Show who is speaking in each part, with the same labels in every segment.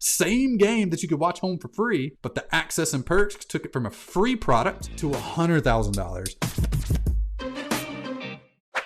Speaker 1: Same game that you could watch home for free, but the access and perks took it from a free product to $100,000.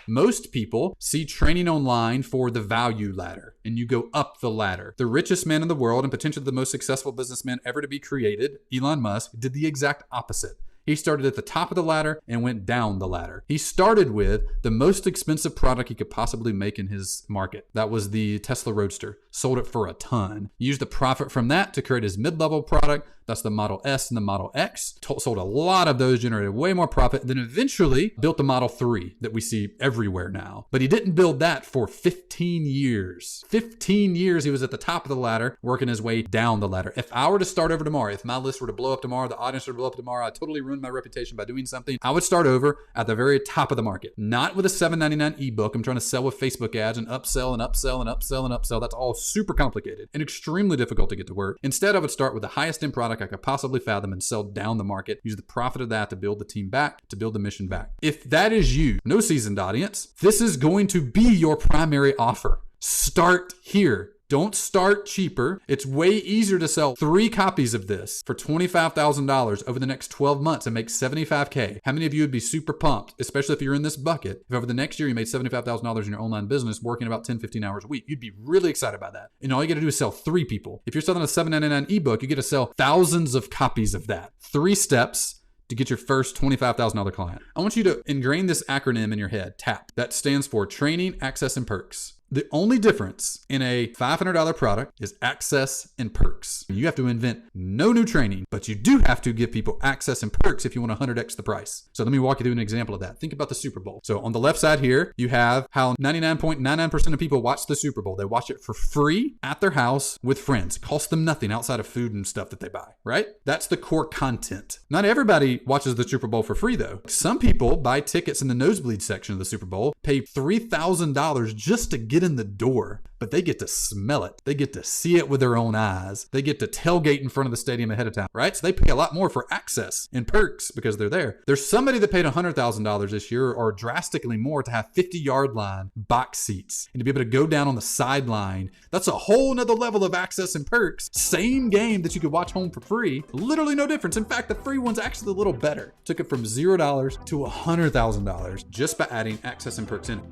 Speaker 1: Most people see training online for the value ladder, and you go up the ladder. The richest man in the world and potentially the most successful businessman ever to be created, Elon Musk, did the exact opposite. He started at the top of the ladder and went down the ladder. He started with the most expensive product he could possibly make in his market. That was the Tesla Roadster. Sold it for a ton. Used the profit from that to create his mid-level product. That's the Model S and the Model X. Sold a lot of those, generated way more profit, then eventually built the Model 3 that we see everywhere now. But he didn't build that for 15 years. 15 years he was at the top of the ladder, working his way down the ladder. If I were to start over tomorrow, if my list were to blow up tomorrow, the audience were to blow up tomorrow, I totally ruined my reputation by doing something, I would start over at the very top of the market. Not with a $7.99 ebook I'm trying to sell with Facebook ads and upsell and upsell and upsell and upsell. That's all super complicated and extremely difficult to get to work. Instead, I would start with the highest end product I could possibly fathom and sell down the market. Use the profit of that to build the team back, to build the mission back. If that is you, no seasoned audience, this is going to be your primary offer. Start here. Don't start cheaper. It's way easier to sell 3 copies of this for $25,000 over the next 12 months and make $75K. How many of you would be super pumped, especially if you're in this bucket, if over the next year you made $75,000 in your online business working about 10, 15 hours a week? You'd be really excited about that. And all you got to do is sell 3 people. If you're selling a $7.99 ebook, you get to sell thousands of copies of that. 3 steps to get your first $25,000 client. I want you to ingrain this acronym in your head, TAP. That stands for Training, Access, and Perks. The only difference in a $500 product is access and perks. You have to invent no new training, but you do have to give people access and perks if you want to 100x the price. So let me walk you through an example of that. Think about the Super Bowl. So on the left side here, you have how 99.99% of people watch the Super Bowl. They watch it for free at their house with friends. It costs them nothing outside of food and stuff that they buy, right? That's the core content. Not everybody watches the Super Bowl for free though. Some people buy tickets in the nosebleed section of the Super Bowl, pay $3,000 just to get in the door, but they get to smell it. They get to see it with their own eyes. They get to tailgate in front of the stadium ahead of time, right? So they pay a lot more for access and perks because they're there. There's somebody that paid $100,000 this year or drastically more to have 50-yard line box seats and to be able to go down on the sideline. That's a whole nother level of access and perks. Same game that you could watch home for free. Literally no difference. In fact, the free one's actually a little better. Took it from $0 to $100,000 just by adding access and perks in it.